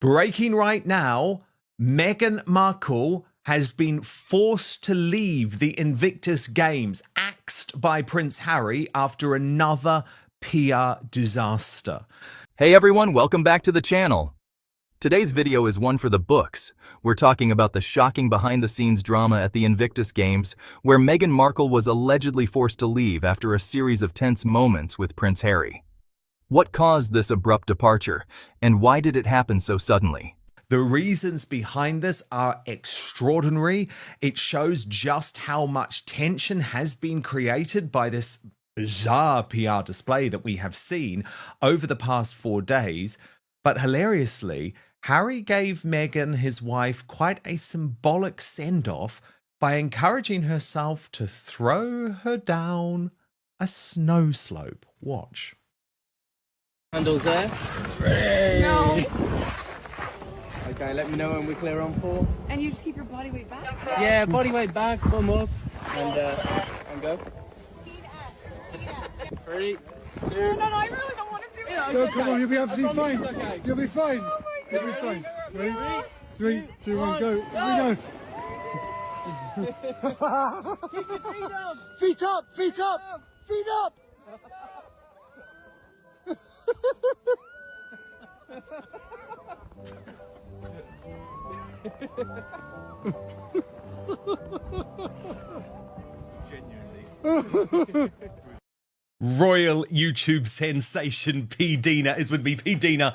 Breaking right now, Meghan Markle has been forced to leave the Invictus Games, axed by Prince Harry after another PR disaster. Hey everyone, welcome back to the channel. Today's video is one for the books. We're talking about the shocking behind-the-scenes drama at the Invictus Games, where Meghan Markle was allegedly forced to leave after a series of tense moments with Prince Harry. What caused this abrupt departure, and why did it happen so suddenly? The reasons behind this are extraordinary. It shows just how much tension has been created by this bizarre PR display that we have seen over the past 4 days. But hilariously, Harry gave Meghan, his wife, quite a symbolic send-off by encouraging herself to throw her down a snow slope. Watch. Handles there. Hooray! No. Okay, let me know when we're clear on 4. And you just keep your body weight back? Yeah, body weight back, bum up, and go. 3, 2. No, I really don't want to do it. Yeah, No, okay. come on, you'll be absolutely fine. It's okay. You'll be fine. Oh my You'll be God. fine. Ready? Yeah. 3, 2, 1, go. Here we go. Keep your feet up. Feet up, feet up, feet up. Royal YouTube sensation P. Dina is with me. P. Dina,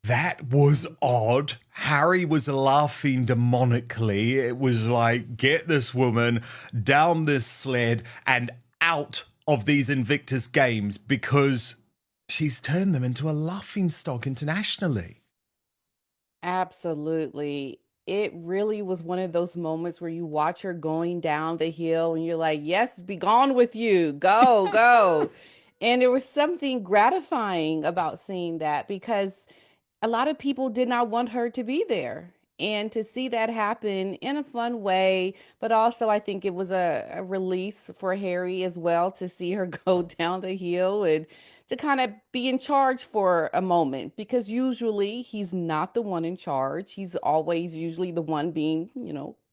that was odd. Harry was laughing demonically. It was like, get this woman down this sled and out of these Invictus Games, because she's turned them into a laughingstock internationally. Absolutely. It really was one of those moments where you watch her going down the hill and you're like, yes, be gone with you. Go, go. And there was something gratifying about seeing that, because a lot of people did not want her to be there. And to see that happen in a fun way, but also I think it was a release for Harry as well, to see her go down the hill and to kind of be in charge for a moment, because usually he's not the one in charge. He's always usually the one being,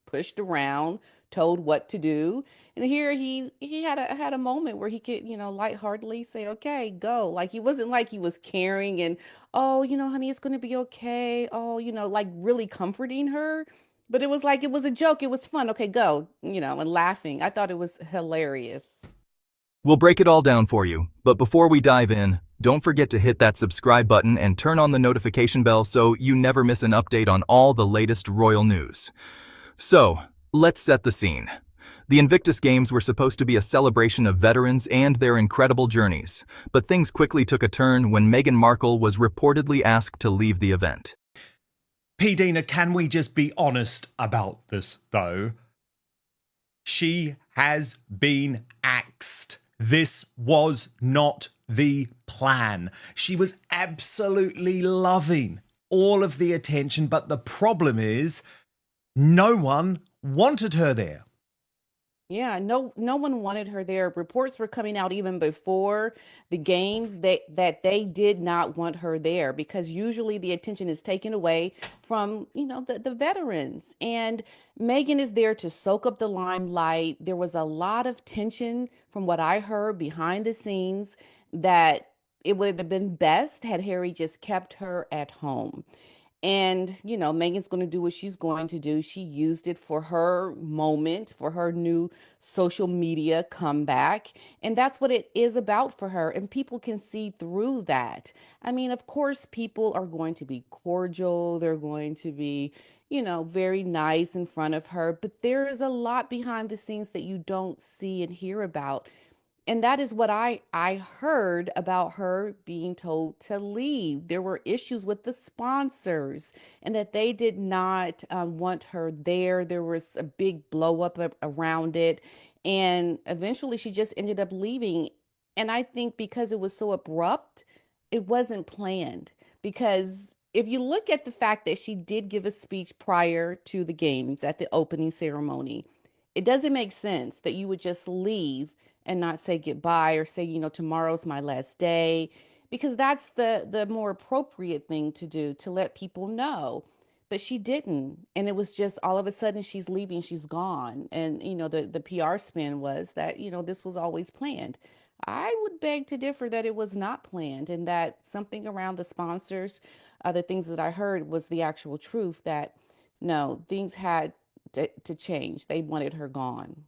pushed around, told what to do. And here he had a moment where he could, lightheartedly say, okay, go. Like, he wasn't like he was caring and, oh, honey, it's going to be okay. Oh, like really comforting her. But it was like, it was a joke. It was fun. Okay, go, and laughing. I thought it was hilarious. We'll break it all down for you, but before we dive in, don't forget to hit that subscribe button and turn on the notification bell so you never miss an update on all the latest royal news. So, let's set the scene. The Invictus Games were supposed to be a celebration of veterans and their incredible journeys, but things quickly took a turn when Meghan Markle was reportedly asked to leave the event. P. Dina, can we just be honest about this, though? She has been axed. This was not the plan. She was absolutely loving all of the attention, but the problem is no one wanted her there. Yeah, no one wanted her there. Reports were coming out even before the games that they did not want her there, because usually the attention is taken away from, the veterans. And Meghan is there to soak up the limelight. There was a lot of tension from what I heard behind the scenes, that it would have been best had Harry just kept her at home. And, Megan's going to do what she's going to do. She used it for her moment, for her new social media comeback. And that's what it is about for her. And people can see through that. I mean, of course, people are going to be cordial. They're going to be, very nice in front of her. But there is a lot behind the scenes that you don't see and hear about. And that is what I heard about her being told to leave. There were issues with the sponsors, and that they did not want her there. There was a big blow up around it. And eventually she just ended up leaving. And I think because it was so abrupt, it wasn't planned. Because if you look at the fact that she did give a speech prior to the games at the opening ceremony, it doesn't make sense that you would just leave and not say goodbye, or say, tomorrow's my last day. because that's the more appropriate thing to do, to let people know. But she didn't, and it was just all of a sudden she's leaving, she's gone. And the PR spin was that this was always planned. I would beg to differ that it was not planned, and that something around the sponsors, the things that I heard was the actual truth, that no, things had to change. They wanted her gone.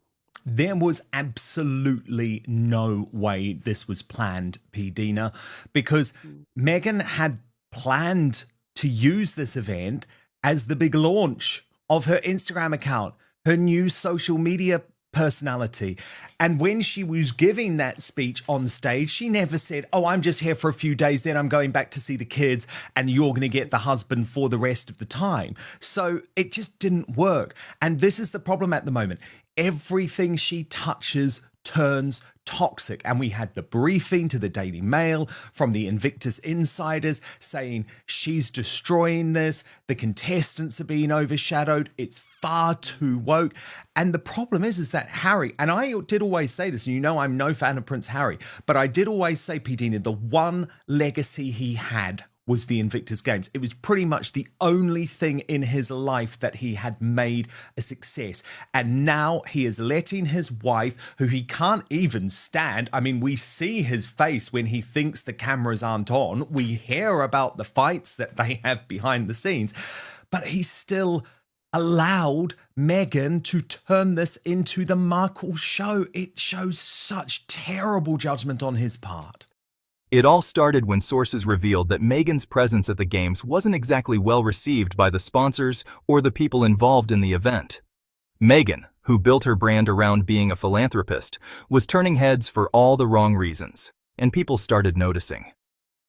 There was absolutely no way this was planned, P. Dina, because Meghan had planned to use this event as the big launch of her Instagram account, her new social media personality. And when she was giving that speech on stage, she never said, "Oh, I'm just here for a few days, then I'm going back to see the kids, and you're going to get the husband for the rest of the time." So it just didn't work. And this is the problem at the moment. Everything she touches turns toxic. And we had the briefing to the Daily Mail from the Invictus insiders saying she's destroying this. The contestants are being overshadowed. It's far too woke. And the problem is that Harry, and I did always say this, and I'm no fan of Prince Harry, but I did always say, P. Dina, the one legacy he had was the Invictus Games. It was pretty much the only thing in his life that he had made a success. And now he is letting his wife, who he can't even stand, I mean, we see his face when he thinks the cameras aren't on. We hear about the fights that they have behind the scenes, but he's still allowed Meghan to turn this into the Markle show. It shows such terrible judgment on his part. It all started when sources revealed that Meghan's presence at the games wasn't exactly well received by the sponsors or the people involved in the event. Meghan, who built her brand around being a philanthropist, was turning heads for all the wrong reasons, and people started noticing.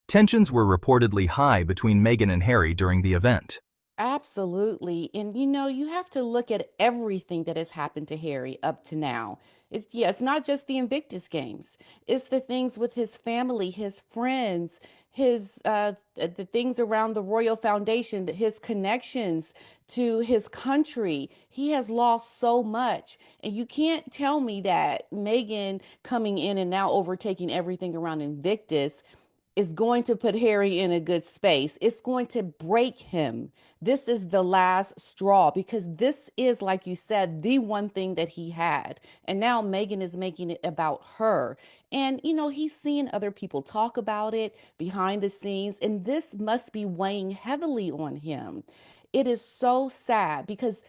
Tensions were reportedly high between Meghan and Harry during the event. Absolutely. And you have to look at everything that has happened to Harry up to now. It's not just the Invictus Games. It's the things with his family, his friends, his the things around the Royal Foundation, his connections to his country. He has lost so much. And you can't tell me that Meghan coming in and now overtaking everything around Invictus is going to put Harry in a good space. It's going to break him. This is the last straw, because this is, like you said, the one thing that he had. And now Meghan is making it about her. And, he's seeing other people talk about it behind the scenes, and this must be weighing heavily on him. It is so sad, because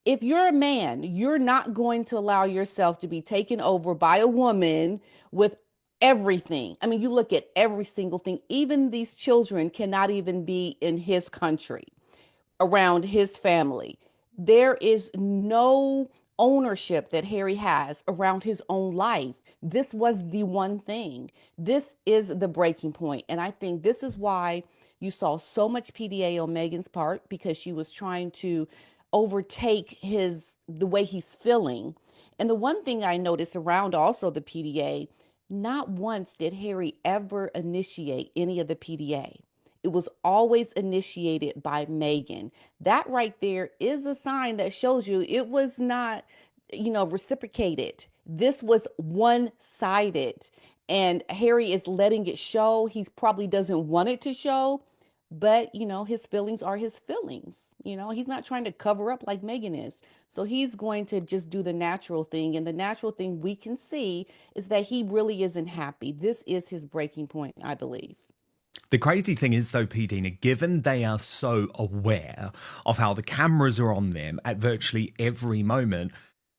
if you're a man, you're not going to allow yourself to be taken over by a woman with everything. I mean, you look at every single thing. Even these children cannot even be in his country, around his family. There is no ownership that Harry has around his own life. This was the one thing. This is the breaking point. And I think this is why you saw so much PDA on Meghan's part, because she was trying to overtake the way he's feeling. And the one thing I noticed around also the PDA, not once did Harry ever initiate any of the PDA. It was always initiated by Meghan. That right there is a sign that shows you it was not, reciprocated. This was one-sided. And Harry is letting it show. He probably doesn't want it to show, but his feelings are his feelings. He's not trying to cover up like Meghan is. So he's going to just do the natural thing. And the natural thing we can see is that he really isn't happy. This is his breaking point, I believe. The crazy thing is, though, P. Dina, given they are so aware of how the cameras are on them at virtually every moment,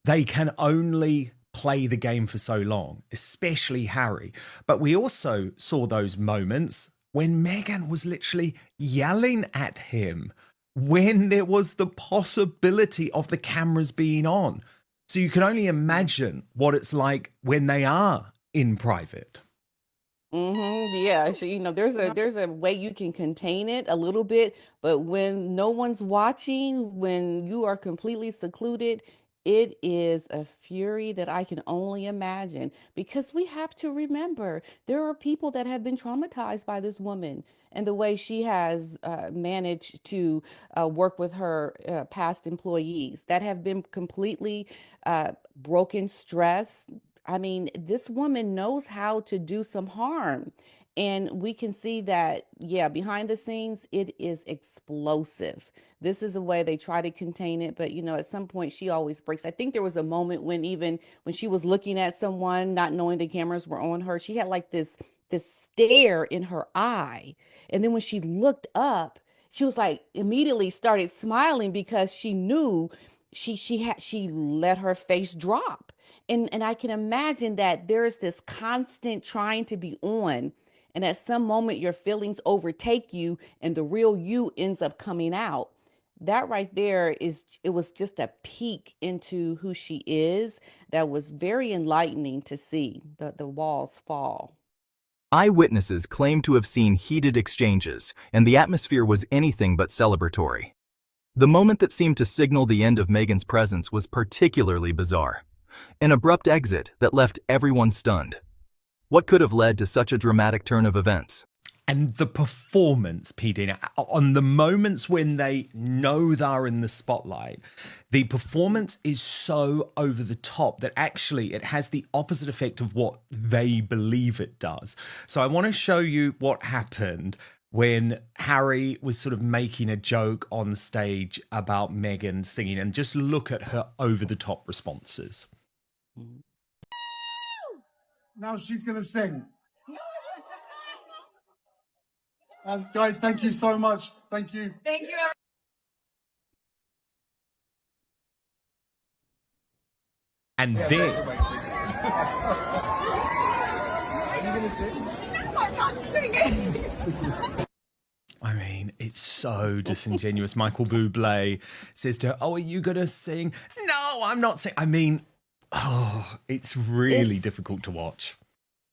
they can only play the game for so long, especially Harry. But we also saw those moments when Meghan was literally yelling at him when there was the possibility of the cameras being on. So you can only imagine what it's like when they are in private. Yeah. So, there's a way you can contain it a little bit, but when no one's watching, when you are completely secluded, it is a fury that I can only imagine, because we have to remember there are people that have been traumatized by this woman and the way she has managed to work with her past employees that have been completely broken, stressed. I mean, this woman knows how to do some harm. And we can see that, yeah, behind the scenes, it is explosive. This is a way they try to contain it, but at some point she always breaks. I think there was a moment when even when she was looking at someone, not knowing the cameras were on her, she had like this stare in her eye. And then when she looked up, she was like immediately started smiling because she knew she let her face drop. And I can imagine that there's this constant trying to be on, and at some moment your feelings overtake you and the real you ends up coming out. That right there it was just a peek into who she is that was very enlightening to see the walls fall. Eyewitnesses claim to have seen heated exchanges, and the atmosphere was anything but celebratory. The moment that seemed to signal the end of Meghan's presence was particularly bizarre. An abrupt exit that left everyone stunned. What could have led to such a dramatic turn of events? And the performance, PD, on the moments when they know they're in the spotlight, the performance is so over the top that actually it has the opposite effect of what they believe it does. So I want to show you what happened when Harry was sort of making a joke on stage about Meghan singing, and just look at her over the top responses. Now she's going to sing. Guys, thank you so much. Thank you. Thank you. And then... Are you going to sing? No, I'm not singing. I mean, it's so disingenuous. Michael Bublé says to her, "Oh, are you going to sing?" "No, I'm not singing." I mean, it's really difficult to watch.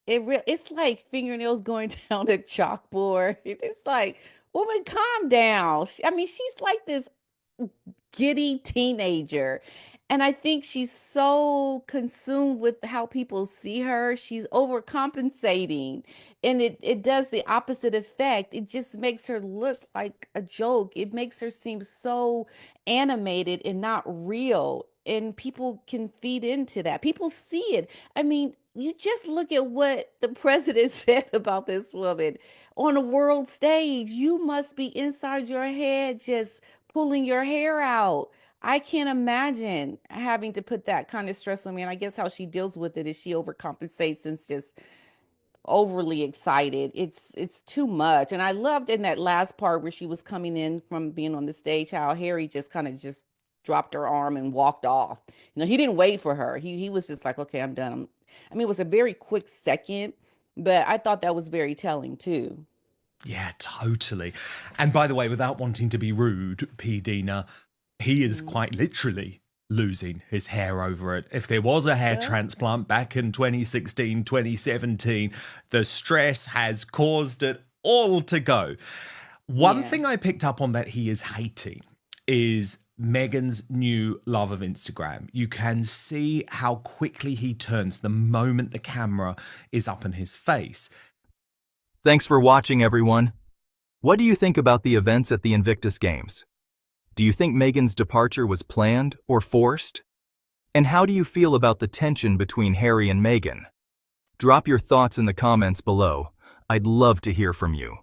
It's like fingernails going down a chalkboard. It's like, woman, calm down. I mean, she's like this giddy teenager. And I think she's so consumed with how people see her. She's overcompensating. And it does the opposite effect. It just makes her look like a joke. It makes her seem so animated and not real. And people can feed into that. People see it. I mean, you just look at what the president said about this woman on a world stage. You must be inside your head just pulling your hair out. I can't imagine having to put that kind of stress on me. And I guess how she deals with it is she overcompensates and is just overly excited. It's too much. And I loved in that last part where she was coming in from being on the stage, how Harry just kind of just dropped her arm and walked off. He didn't wait for her. He was just like, okay, I'm done. I mean, it was a very quick second, but I thought that was very telling too. Yeah, totally. And by the way, without wanting to be rude, P. Dina, he is quite literally losing his hair over it. If there was a hair transplant back in 2016, 2017, the stress has caused it all to go. One thing I picked up on that he is hating is Meghan's new love of Instagram. You can see how quickly he turns the moment the camera is up in his face. Thanks for watching, everyone. What do you think about the events at the Invictus Games? Do you think Meghan's departure was planned or forced? And how do you feel about the tension between Harry and Meghan? Drop your thoughts in the comments below. I'd love to hear from you.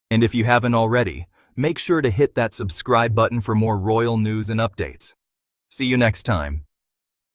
And if you haven't already, make sure to hit that subscribe button for more royal news and updates. See you next time.